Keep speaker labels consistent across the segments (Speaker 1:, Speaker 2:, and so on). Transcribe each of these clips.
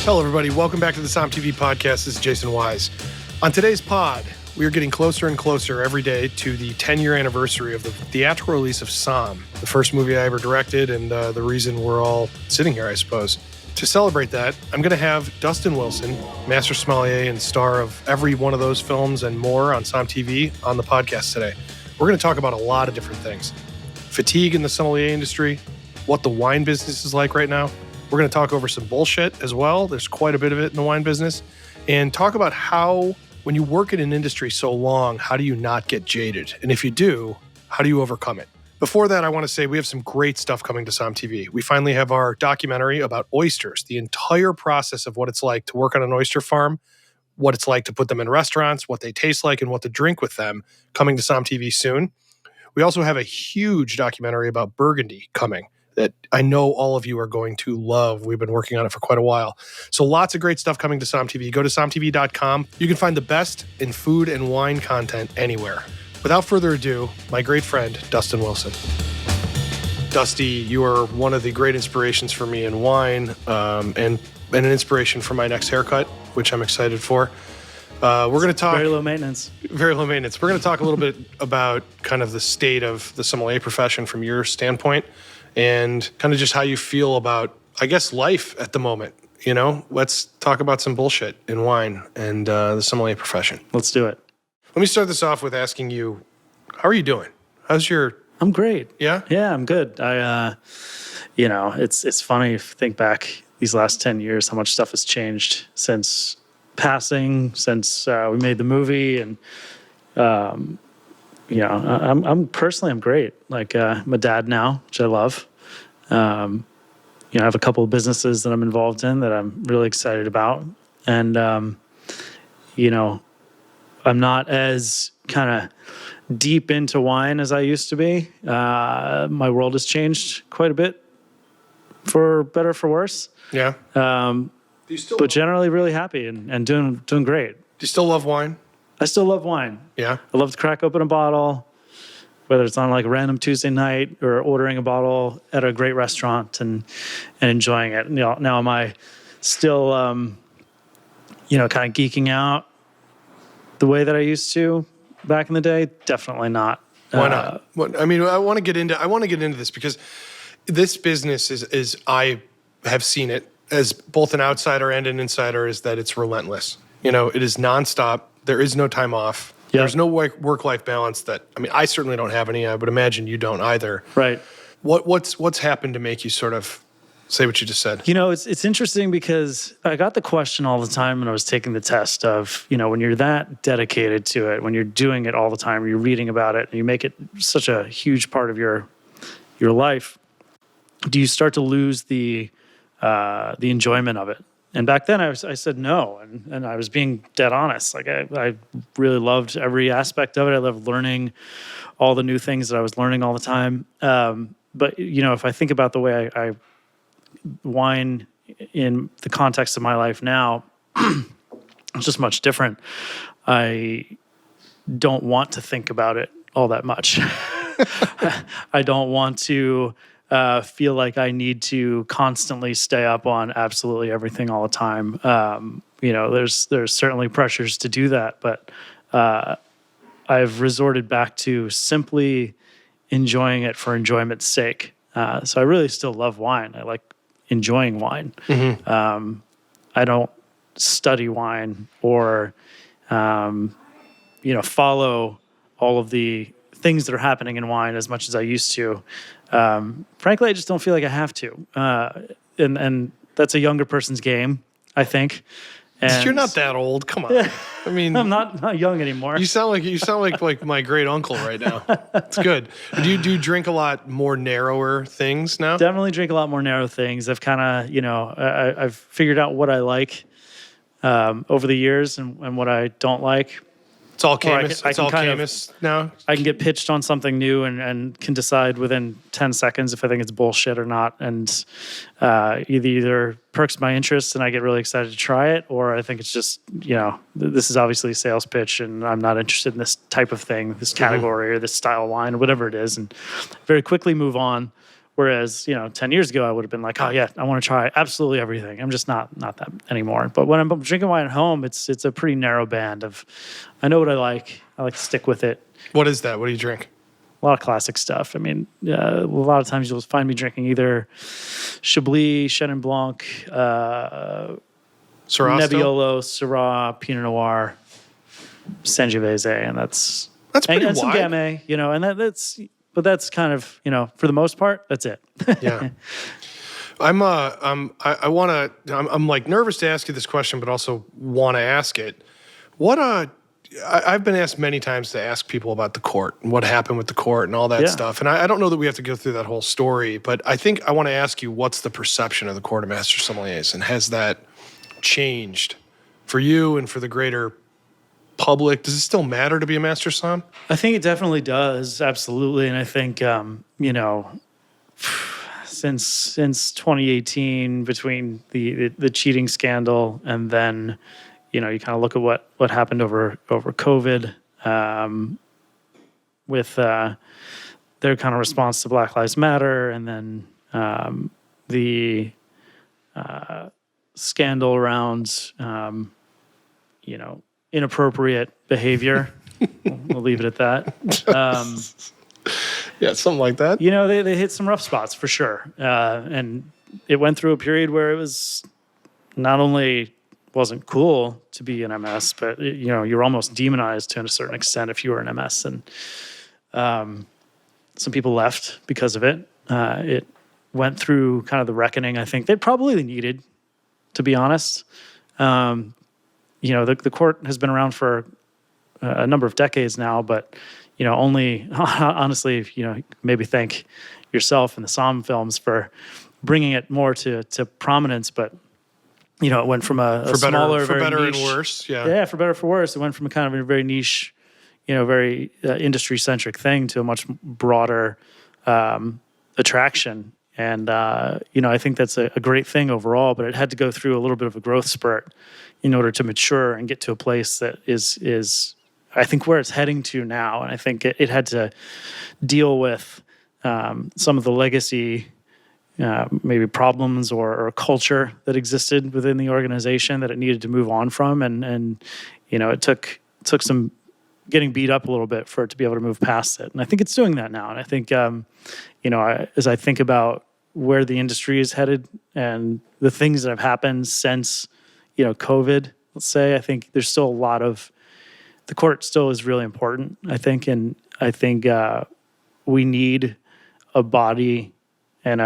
Speaker 1: Hello, everybody. Welcome back to the Som TV podcast. This is Jason Wise. On today's pod, we are getting closer and closer every day to the 10-year anniversary of the theatrical release of Som, the first movie I ever directed, and the reason we're all sitting here, I suppose. To celebrate that, I'm going to have Dustin Wilson, master sommelier and star of every one of those films and more on Som TV, on the podcast today. We're going to talk about a lot of different things. Fatigue in the sommelier industry, what the wine business is like right now. We're going to talk over some bullshit as well. There's quite a bit of it in the wine business. And talk about how, when you work in an industry so long, how do you not get jaded? And if you do, how do you overcome it? Before that, I want to say we have some great stuff coming to Som TV. We finally have our documentary about oysters, the entire process of what it's like to work on an oyster farm, what it's like to put them in restaurants, what they taste like, and what to drink with them, coming to Som TV soon. We also have a huge documentary about Burgundy coming that I know all of you are going to love. We've been working on it for quite a while. So lots of great stuff coming to Som TV. Go to somtv.com. You can find the best in food and wine content anywhere. Without further ado, my great friend, Dustin Wilson. Dusty, you are one of the great inspirations for me in wine, and an inspiration for my next haircut, which I'm excited for. We're going to talk...
Speaker 2: Very low maintenance.
Speaker 1: Very low maintenance. We're going to talk a little bit about kind of the state of the sommelier profession from your standpoint, and kind of just how you feel about, I guess, life at the moment. You know, let's talk about some bullshit in wine and the sommelier profession.
Speaker 2: Let's do it.
Speaker 1: Let me start this off with asking you, how are you doing? How's your...
Speaker 2: I'm great.
Speaker 1: Yeah?
Speaker 2: Yeah, I'm good. It's funny if you think back these last 10 years, how much stuff has changed since passing, since we made the movie. And, I'm great. Like, I'm a dad now, which I love. I have a couple of businesses that I'm involved in that I'm really excited about. And, I'm not as kind of deep into wine as I used to be. My world has changed quite a bit, for better, for worse.
Speaker 1: Yeah.
Speaker 2: But generally really happy and doing great.
Speaker 1: Do you still love wine?
Speaker 2: I still love wine.
Speaker 1: Yeah.
Speaker 2: I love to crack open a bottle, whether it's on like a random Tuesday night or ordering a bottle at a great restaurant and enjoying it. Now am I still, kind of geeking out the way that I used to back in the day? Definitely not.
Speaker 1: Why not? I want to get into this because this business is I have seen it as both an outsider and an insider, is that it's relentless. You know, it is nonstop. There is no time off. Yep. There's no work-life balance I certainly don't have any. I would imagine you don't either.
Speaker 2: Right.
Speaker 1: What's happened to make you sort of say what you just said? You know,
Speaker 2: it's interesting because I got the question all the time when I was taking the test of, when you're that dedicated to it, when you're doing it all the time, you're reading about it, and you make it such a huge part of your life, do you start to lose the enjoyment of it? And back then I said no, and I was being dead honest. Like I really loved every aspect of it. I loved learning all the new things that I was learning all the time. But if I think about the way I wine in the context of my life now, it's just much different. I don't want to think about it all that much. I don't want to feel like I need to constantly stay up on absolutely everything all the time. There's certainly pressures to do that, but I've resorted back to simply enjoying it for enjoyment's sake. So I really still love wine. I like enjoying wine. Mm-hmm. I don't study wine or, follow all of the things that are happening in wine as much as I used to. Frankly, I just don't feel like I have to. And that's a younger person's game, I think. And
Speaker 1: you're not that old. Come on. I mean,
Speaker 2: I'm not young anymore.
Speaker 1: You sound like my great uncle right now. It's good. Do you drink a lot more narrower things now?
Speaker 2: Definitely drink a lot more narrow things. I've kind of, I've figured out what I like over the years and what I don't like.
Speaker 1: It's all Camus. It's all Camus now.
Speaker 2: I can get pitched on something new and can decide within 10 seconds if I think it's bullshit or not. And either perks my interest and I get really excited to try it, or I think it's just, this is obviously a sales pitch and I'm not interested in this type of thing, this category or this style of wine or whatever it is, and very quickly move on. Whereas, 10 years ago, I would have been like, oh yeah, I want to try absolutely everything. I'm just not that anymore. But when I'm drinking wine at home, it's a pretty narrow band of, I know what I like. I like to stick with it.
Speaker 1: What is that? What do you drink?
Speaker 2: A lot of classic stuff. I mean, a lot of times you'll find me drinking either Chablis, Chenin Blanc,
Speaker 1: Syrah
Speaker 2: Nebbiolo, Syrah, Pinot Noir, Sangiovese, and that's
Speaker 1: pretty
Speaker 2: and some
Speaker 1: wide.
Speaker 2: Gamay, and that's kind of, for the most part, that's it.
Speaker 1: Yeah. I'm like nervous to ask you this question, but also want to ask it. I've been asked many times to ask people about the court and what happened with the court and all that stuff. And I don't know that we have to go through that whole story, but I think I want to ask you, what's the perception of the Court of Master Sommeliers, and has that changed for you and for the greater public? Does it still matter to be a master som?
Speaker 2: I think it definitely does, absolutely. And I think, since 2018, between the cheating scandal and then, you kind of look at what happened over COVID, with their kind of response to Black Lives Matter, and then the scandal around, inappropriate behavior. We'll leave it at that.
Speaker 1: Yeah, something like that.
Speaker 2: They hit some rough spots for sure. And it went through a period where it was not only wasn't cool to be an MS, but you're almost demonized to a certain extent if you were an MS. And some people left because of it. It went through kind of the reckoning I think they probably needed, to be honest. The court has been around for a number of decades now, but only honestly, maybe thank yourself and the Somm films for bringing it more to prominence. But it went from a smaller,
Speaker 1: for
Speaker 2: very
Speaker 1: better
Speaker 2: niche,
Speaker 1: and worse, yeah,
Speaker 2: for better or for worse. It went from a kind of a very niche, very industry centric thing to a much broader attraction. And I think that's a great thing overall. But it had to go through a little bit of a growth spurt in order to mature and get to a place that is I think where it's heading to now. And I think it had to deal with some of the legacy, maybe problems or culture that existed within the organization that it needed to move on from. And it took some getting beat up a little bit for it to be able to move past it. And I think it's doing that now. And I think, as I think about where the industry is headed and the things that have happened since, COVID, let's say, I think there's still a lot of, the court still is really important, I think. And I think we need a body and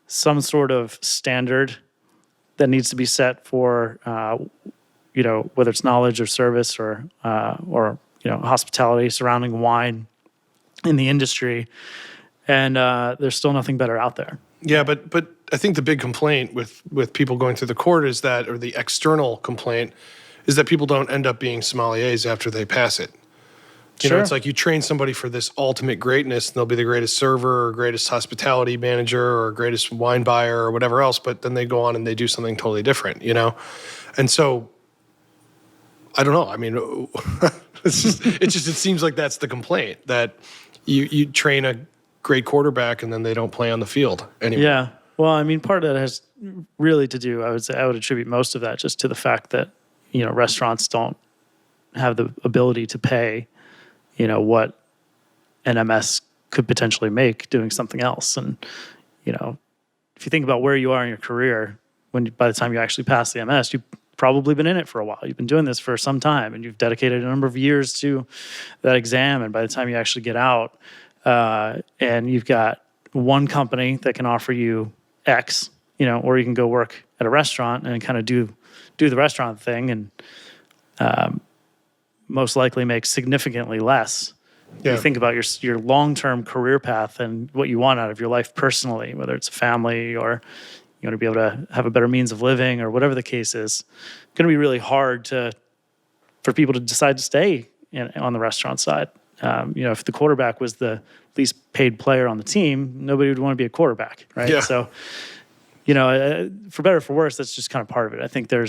Speaker 2: some sort of standard that needs to be set for, whether it's knowledge or service or hospitality surrounding wine in the industry. And there's still nothing better out there.
Speaker 1: Yeah, but I think the big complaint with people going through the court is that, or the external complaint, is that people don't end up being sommeliers after they pass it. It's like you train somebody for this ultimate greatness, and they'll be the greatest server or greatest hospitality manager or greatest wine buyer or whatever else, but then they go on and they do something totally different, And so, I don't know. I mean, it seems like that's the complaint, that you train a great quarterback and then they don't play on the field anymore.
Speaker 2: Yeah. Well, I mean, part of that has really to do, I would say, I would attribute most of that just to the fact that, restaurants don't have the ability to pay, what an MS could potentially make doing something else. And, if you think about where you are in your career, by the time you actually pass the MS, you've probably been in it for a while. You've been doing this for some time, and you've dedicated a number of years to that exam. And by the time you actually get out, and you've got one company that can offer you X, or you can go work at a restaurant and kind of do the restaurant thing and most likely make significantly less. Yeah. You think about your long-term career path and what you want out of your life personally, whether it's a family or you want to be able to have a better means of living or whatever the case is. It's going to be really hard for people to decide to stay on the restaurant side. If the quarterback was the least paid player on the team, nobody would want to be a quarterback, right?
Speaker 1: Yeah.
Speaker 2: So, for better or for worse, that's just kind of part of it. I think there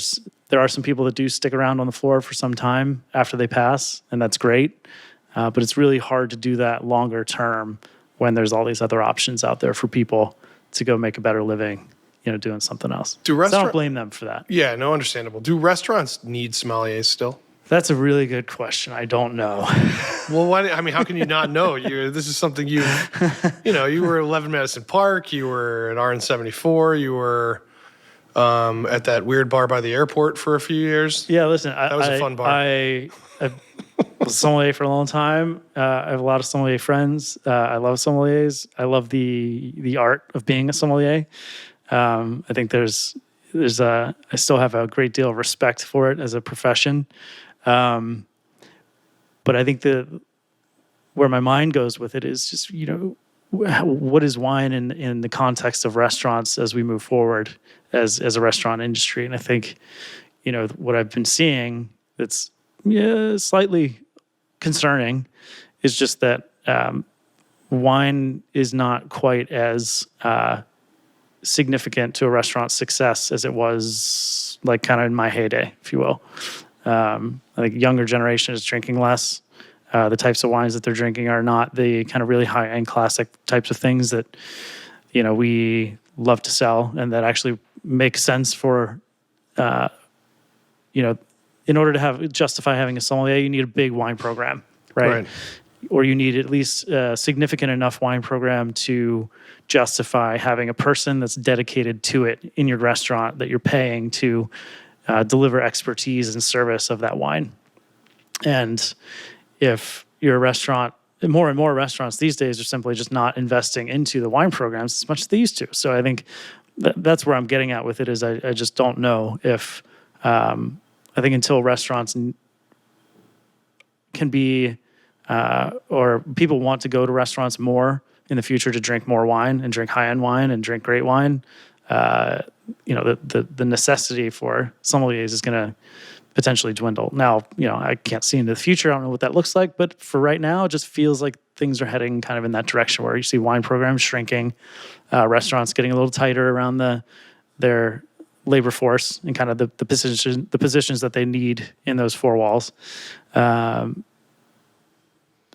Speaker 2: are some people that do stick around on the floor for some time after they pass, and that's great. But it's really hard to do that longer term when there's all these other options out there for people to go make a better living, doing something else. So I don't blame them for that.
Speaker 1: Yeah, no, understandable. Do restaurants need sommeliers still?
Speaker 2: That's a really good question. I don't know.
Speaker 1: Well, how can you not know? This is something you were at 11 Madison Park, you were at RN74, you were at that weird bar by the airport for a few years.
Speaker 2: Yeah, listen,
Speaker 1: that was a fun bar.
Speaker 2: I was a sommelier for a long time. I have a lot of sommelier friends. I love sommeliers. I love the art of being a sommelier. I think there's I still have a great deal of respect for it as a profession. But I think where my mind goes with it is just, what is wine in the context of restaurants as we move forward as a restaurant industry? And I think, what I've been seeing that's slightly concerning is just that wine is not quite as significant to a restaurant's success as it was like kind of in my heyday, if you will. I think younger generation is drinking less. The types of wines that they're drinking are not the kind of really high-end classic types of things that, we love to sell and that actually make sense for, in order to justify having a sommelier, you need a big wine program, right? Or you need at least a significant enough wine program to justify having a person that's dedicated to it in your restaurant that you're paying to deliver expertise and service of that wine. And if you're a restaurant, more and more restaurants these days are simply just not investing into the wine programs as much as they used to. So I think that's where I'm getting at with it is I just don't know if, I think until restaurants can be, or people want to go to restaurants more in the future to drink more wine and drink high-end wine and drink great wine, the necessity for sommeliers is going to potentially dwindle. Now, I can't see into the future. I don't know what that looks like, but for right now, it just feels like things are heading kind of in that direction where you see wine programs shrinking, restaurants getting a little tighter around their labor force and kind of the positions that they need in those four walls.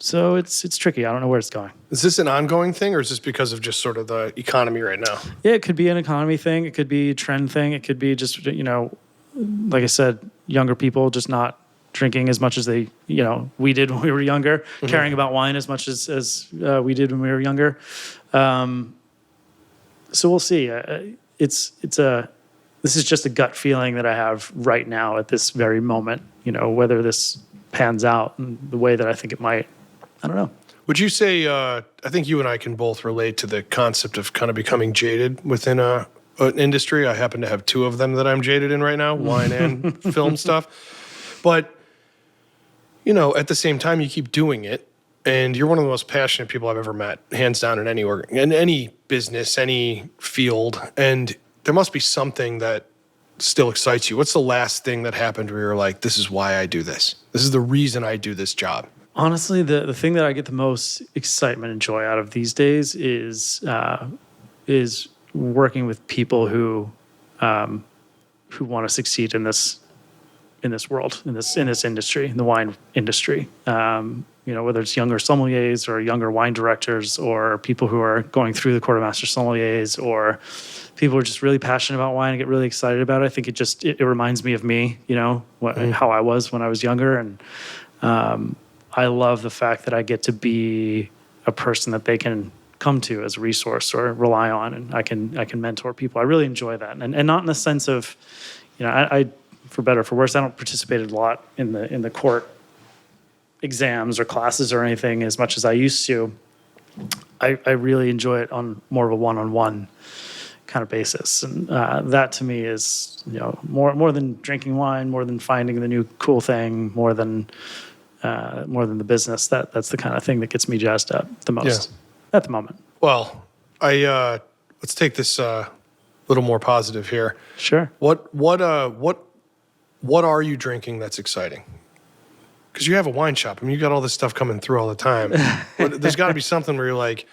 Speaker 2: So it's tricky. I don't know where it's going.
Speaker 1: Is this an ongoing thing, or is this because of just sort of the economy right now?
Speaker 2: Yeah, it could be an economy thing. It could be a trend thing. It could be just, like I said, younger people just not drinking as much as they, we did when we were younger, caring about wine as much as we did when we were younger. So we'll see. This is just a gut feeling that I have right now at this very moment. Whether this pans out in the way that I think it might. I don't know.
Speaker 1: Would you say, I think you and I can both relate to the concept of kind of becoming jaded within an industry. I happen to have two of them that I'm jaded in right now, wine and film stuff. But, at the same time, you keep doing it, and you're one of the most passionate people I've ever met, hands down, in any business, any field. And there must be something that still excites you. What's the last thing that happened where you're like, this is why I do this? This is the reason I do this job?
Speaker 2: Honestly, the thing that I get the most excitement and joy out of these days is working with people who want to succeed in this world, in this industry, in the wine industry. Whether it's younger sommeliers or younger wine directors or people who are going through the quartermaster sommeliers or people who are just really passionate about wine and get really excited about it. I think it reminds me of me, how I was when I was younger. And I love the fact that I get to be a person that they can come to as a resource or rely on, and I can mentor people. I really enjoy that, and not in the sense of, I for better or for worse, I don't participate a lot in the court exams or classes or anything as much as I used to. I really enjoy it on more of a one-on-one kind of basis, and that to me is more than drinking wine, more than finding the new cool thing, more than the business. That's the kind of thing that gets me jazzed up the most at the moment.
Speaker 1: Well, let's take this little more positive here.
Speaker 2: Sure.
Speaker 1: What are you drinking that's exciting? Because you have a wine shop. I mean, you got all this stuff coming through all the time. There's got to be something where you're like,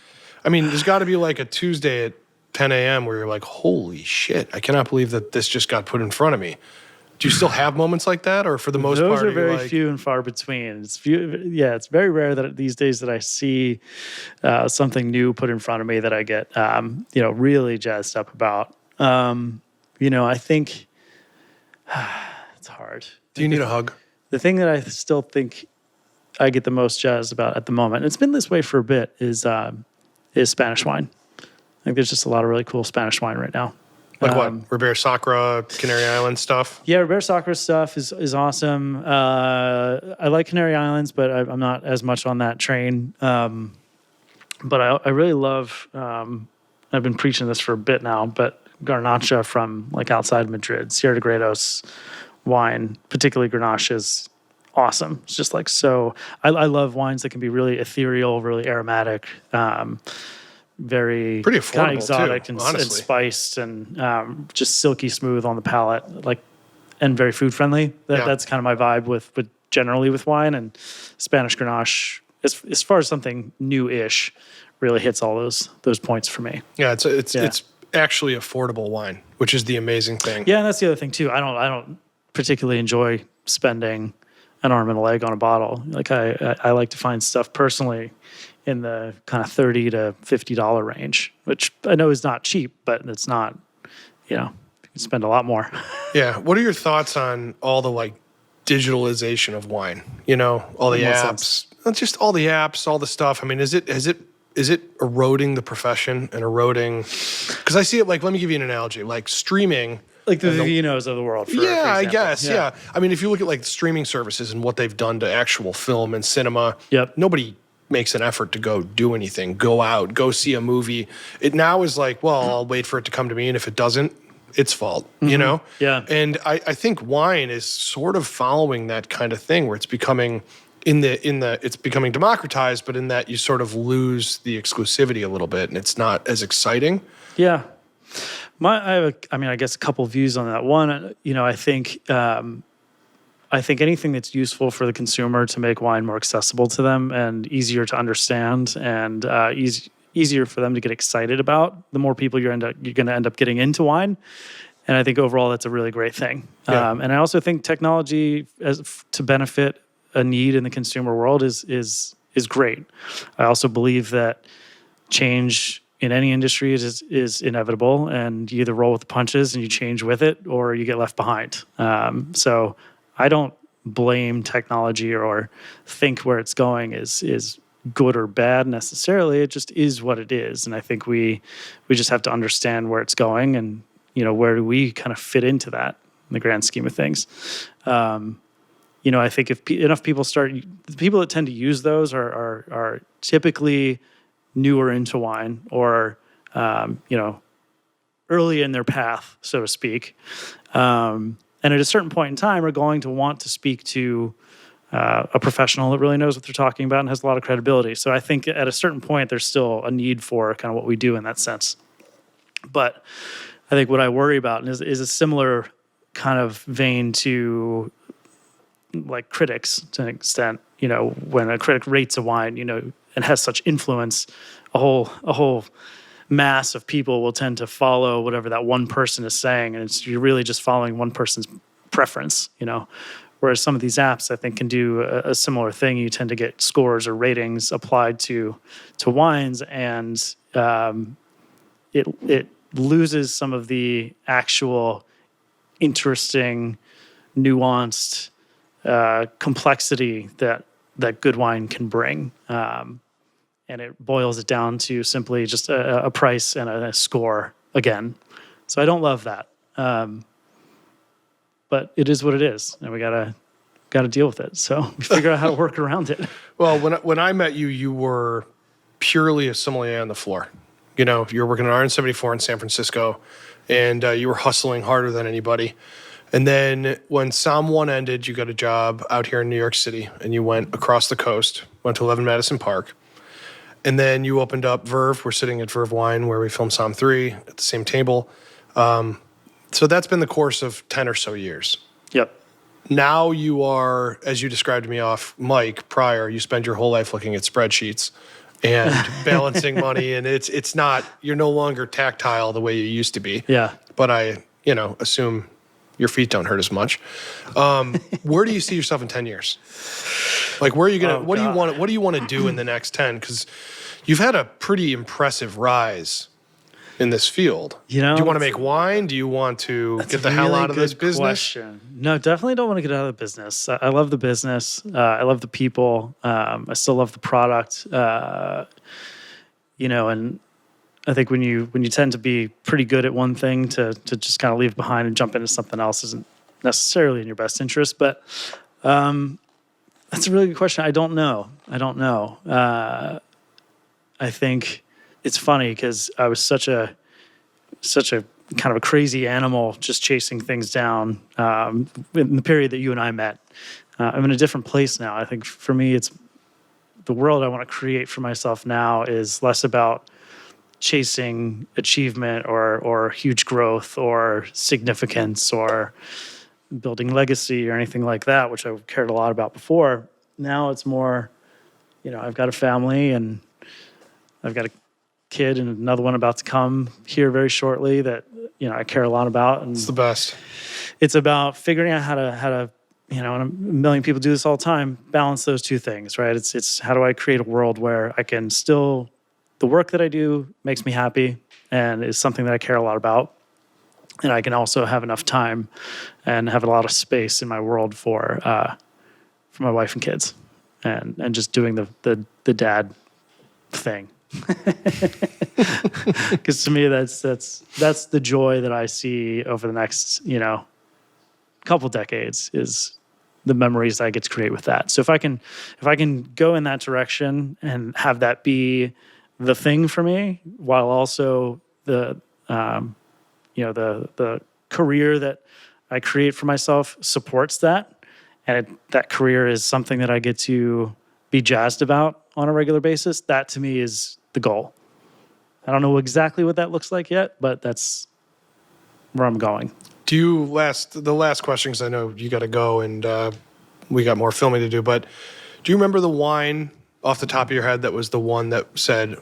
Speaker 1: there's got to be like a Tuesday at 10 a.m. where you're like, holy shit, I cannot believe that this just got put in front of me. Do you still have moments like that, or for the most
Speaker 2: Those
Speaker 1: part,
Speaker 2: are very few and far between. It's it's very rare that these days that I see something new put in front of me that I get, really jazzed up about. I think it's hard.
Speaker 1: Do you need a hug?
Speaker 2: The thing that I still think I get the most jazzed about at the moment, and it's been this way for a bit, is Spanish wine. I think there's just a lot of really cool Spanish wine right now.
Speaker 1: Like what? Ribera Sacra, Canary Island stuff?
Speaker 2: Yeah, Ribera Sacra stuff is awesome. I like Canary Islands, but I'm not as much on that train. But I really love, I've been preaching this for a bit now, but Garnacha from like outside Madrid, Sierra de Gredos wine, particularly Grenache, is awesome. It's just like so, I love wines that can be really ethereal, really aromatic, very
Speaker 1: pretty affordable,
Speaker 2: kind of exotic
Speaker 1: too,
Speaker 2: and
Speaker 1: spiced
Speaker 2: and just silky smooth on the palate, like, and very food friendly. That's kind of my vibe with generally with wine, and Spanish Grenache, as far as something new-ish, really hits all those points for me.
Speaker 1: Yeah, it's actually affordable wine, which is the amazing thing.
Speaker 2: Yeah, and that's the other thing too. I don't particularly enjoy spending an arm and a leg on a bottle. Like I like to find stuff personally in the kind of $30 to $50 range, which I know is not cheap, but it's not, you can spend a lot more.
Speaker 1: Yeah. What are your thoughts on all the like digitalization of wine? All the apps, just all the apps, all the stuff. I mean, is it eroding the profession and eroding? Because I see it like, let me give you an analogy, like streaming.
Speaker 2: Like the Vinos of the world. For
Speaker 1: I guess. Yeah. I mean, if you look at like streaming services and what they've done to actual film and cinema, nobody makes an effort to go do anything, go out, go see a movie. It now is like, well, I'll wait for it to come to me, and if it doesn't, it's fault,
Speaker 2: Yeah.
Speaker 1: And I think wine is sort of following that kind of thing, where it's becoming it's becoming democratized, but in that you sort of lose the exclusivity a little bit, and it's not as exciting.
Speaker 2: Yeah. I guess a couple of views on that. One, I think anything that's useful for the consumer to make wine more accessible to them and easier to understand and easier for them to get excited about, the more people you're going to end up getting into wine. And I think overall that's a really great thing.
Speaker 1: Yeah.
Speaker 2: And I also think technology to benefit a need in the consumer world is great. I also believe that change in any industry is inevitable, and you either roll with the punches and you change with it, or you get left behind. So I don't blame technology or think where it's going is good or bad necessarily. It just is what it is. And I think we just have to understand where it's going and, where do we kind of fit into that in the grand scheme of things. I think if enough people the people that tend to use those are typically newer into wine or, early in their path, so to speak. And at a certain point in time are going to want to speak to a professional that really knows what they're talking about and has a lot of credibility. So I think at a certain point, there's still a need for kind of what we do in that sense. But I think what I worry about is a similar kind of vein to like critics to an extent. When a critic rates a wine, and has such influence, a whole mass of people will tend to follow whatever that one person is saying, and you're really just following one person's preference, Whereas some of these apps, I think, can do a similar thing. You tend to get scores or ratings applied to wines, and it loses some of the actual interesting, nuanced complexity that good wine can bring. And it boils it down to simply just a price and a score again. So I don't love that. But it is what it is, and we gotta deal with it. So we figure out how to work around it.
Speaker 1: Well, when I met you, you were purely a sommelier on the floor. You were working at RN74 in San Francisco, and you were hustling harder than anybody. And then when Somm 1 ended, you got a job out here in New York City, and you went across the coast, went to 11 Madison Park. And then you opened up Verve. We're sitting at Verve Wine where we filmed Somm 3 at the same table. So that's been the course of 10 or so years.
Speaker 2: Yep.
Speaker 1: Now you are, as you described to me off mic prior, you spend your whole life looking at spreadsheets and balancing money, and it's not, you're no longer tactile the way you used to be.
Speaker 2: Yeah.
Speaker 1: But I, assume your feet don't hurt as much. Where do you see yourself in 10 years? Like, where are you gonna? What do you want to do in the next 10? Because you've had a pretty impressive rise in this field. Do you want to make wine? Do you want to get the hell out of this business?
Speaker 2: Question. No, definitely don't want to get out of the business. I love the business. I love the people. I still love the product. And I think when you tend to be pretty good at one thing, to just kind of leave behind and jump into something else isn't necessarily in your best interest. But that's a really good question. I don't know. I think it's funny because I was such a kind of a crazy animal, just chasing things down in the period that you and I met. I'm in a different place now. I think for me, it's the world I want to create for myself now is less about chasing achievement or huge growth or significance or building legacy or anything like that, which I cared a lot about before. Now it's more, I've got a family and I've got a kid and another one about to come here very shortly that, I care a lot about. And
Speaker 1: it's the best. It's
Speaker 2: about figuring out how to, and a million people do this all the time, balance those two things, right? It's how do I create a world where I can still, the work that I do makes me happy and is something that I care a lot about. And I can also have enough time and have a lot of space in my world for my wife and kids and just doing the dad thing. Because to me, that's the joy that I see over the next, couple decades is the memories I get to create with that. So if I can go in that direction and have that be the thing for me, while also the career that I create for myself supports that, and that career is something that I get to be jazzed about on a regular basis, that to me is the goal. I don't know exactly what that looks like yet, but that's where I'm going.
Speaker 1: The last question, because I know you got to go and we got more filming to do, but do you remember the wine off the top of your head that was the one that said,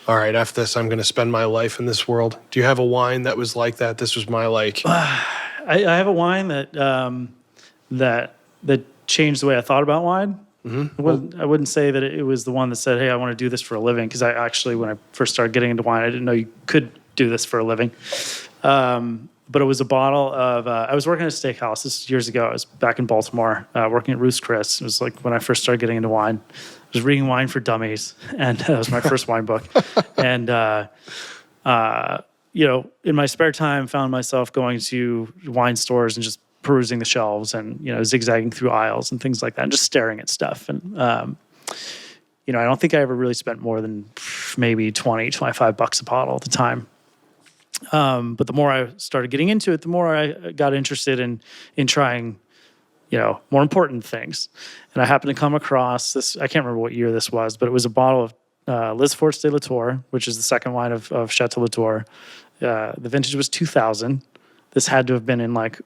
Speaker 1: all right, after this, I'm going to spend my life in this world? Do you have a wine that was like that? This was my
Speaker 2: I have a wine that changed the way I thought about wine. Mm-hmm. I wouldn't say that it was the one that said, hey, I want to do this for a living, because I actually, when I first started getting into wine, I didn't know you could do this for a living. But it was a bottle of, I was working at a steakhouse. This was years ago. I was back in Baltimore working at Roost Chris. It was like when I first started getting into wine. I was reading Wine for Dummies, and that was my first wine book. And, in my spare time, found myself going to wine stores and just perusing the shelves and, zigzagging through aisles and things like that and just staring at stuff. And, I don't think I ever really spent more than maybe $20-25 a bottle at the time. But the more I started getting into it, the more I got interested in trying, more important things. And I happened to come across this, I can't remember what year this was, but it was a bottle of Liz Force de Latour, which is the second wine of Chateau Latour. The vintage was 2000. This had to have been in like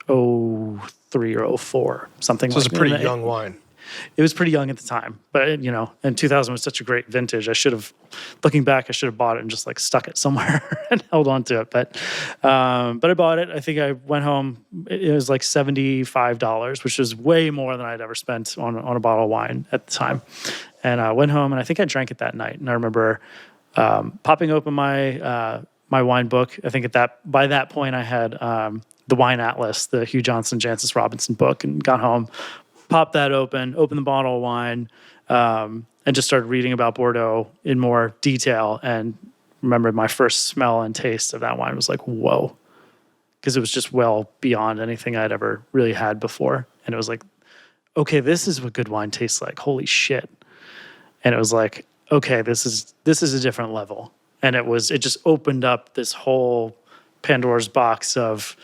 Speaker 2: 03 or 04, something like that. So
Speaker 1: it's a pretty young wine.
Speaker 2: It was pretty young at the time, but and 2000 was such a great vintage. Looking back, I should have bought it and just like stuck it somewhere and held on to it. But I bought it. I think I went home. It was like $75, which was way more than I'd ever spent on a bottle of wine at the time. And I went home and I think I drank it that night. And I remember popping open my wine book. I think by that point I had the Wine Atlas, the Hugh Johnson, Jancis Robinson book, and got home. Popped that opened the bottle of wine, and just started reading about Bordeaux in more detail. And remember my first smell and taste of that wine was like, whoa, because it was just well beyond anything I'd ever really had before. And it was like, okay, this is what good wine tastes like. Holy shit. And it was like, okay, this is a different level. And it just opened up this whole Pandora's box of,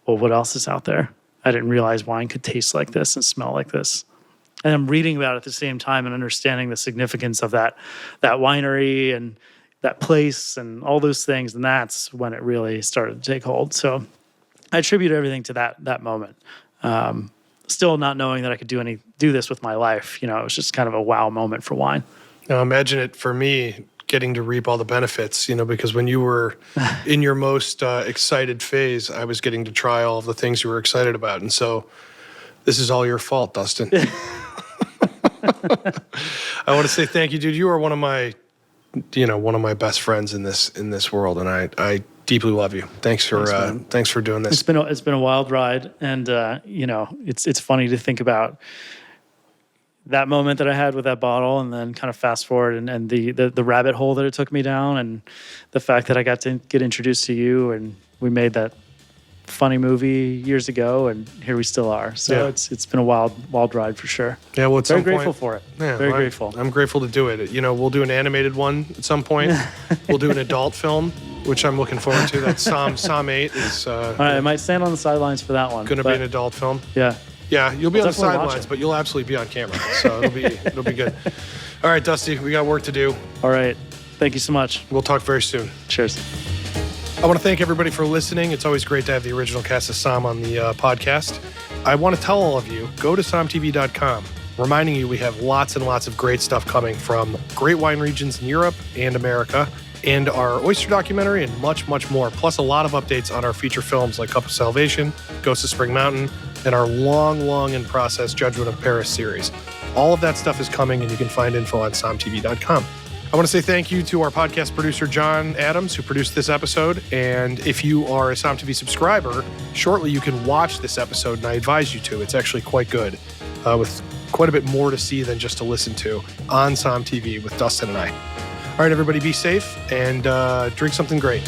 Speaker 2: well, what else is out there? I didn't realize wine could taste like this and smell like this. And I'm reading about it at the same time and understanding the significance of that winery and that place and all those things. And that's when it really started to take hold. So I attribute everything to that moment. Still not knowing that I could do this with my life. It was just kind of a wow moment for wine.
Speaker 1: Now imagine it for me getting to reap all the benefits, because when you were in your most excited phase, I was getting to try all of the things you were excited about. And so this is all your fault, Dustin. I want to say thank you, dude. You are one of my best friends in this world, and I deeply love you. Thanks for doing this.
Speaker 2: It's been a wild ride, and it's funny to think about that moment that I had with that bottle, and then kind of fast forward and the rabbit hole that it took me down, and the fact that I got to get introduced to you, and we made that funny movie years ago, and here we still are. So it's been a wild ride for sure.
Speaker 1: Yeah, well, at
Speaker 2: very
Speaker 1: some
Speaker 2: grateful
Speaker 1: point,
Speaker 2: for it.
Speaker 1: Yeah,
Speaker 2: very grateful.
Speaker 1: I'm grateful to do it. We'll do an animated one at some point. We'll do an adult film, which I'm looking forward to. That's Psalm 8 is.
Speaker 2: All right, I might stand on the sidelines for that one.
Speaker 1: Going to be an adult film.
Speaker 2: Yeah.
Speaker 1: Yeah, you'll be on the sidelines, but you'll absolutely be on camera. So it'll be good. All right, Dusty, we got work to do.
Speaker 2: All right. Thank you so much.
Speaker 1: We'll talk very soon.
Speaker 2: Cheers.
Speaker 1: I want to thank everybody for listening. It's always great to have the original cast of Psalm on the podcast. I want to tell all of you, go to psalmtv.com, reminding you we have lots and lots of great stuff coming from great wine regions in Europe and America, and our oyster documentary, and much, much more. Plus a lot of updates on our feature films like Cup of Salvation, Ghost of Spring Mountain, and our long in process Judgment of Paris series. All of that stuff is coming, and you can find info on psalmtv.com. I want to say thank you to our podcast producer, John Adams, who produced this episode. And if you are a Psalm TV subscriber, shortly you can watch this episode, and I advise you to. It's actually quite good, with quite a bit more to see than just to listen to on Psalm TV with Dustin and I. All right, everybody, be safe and drink something great.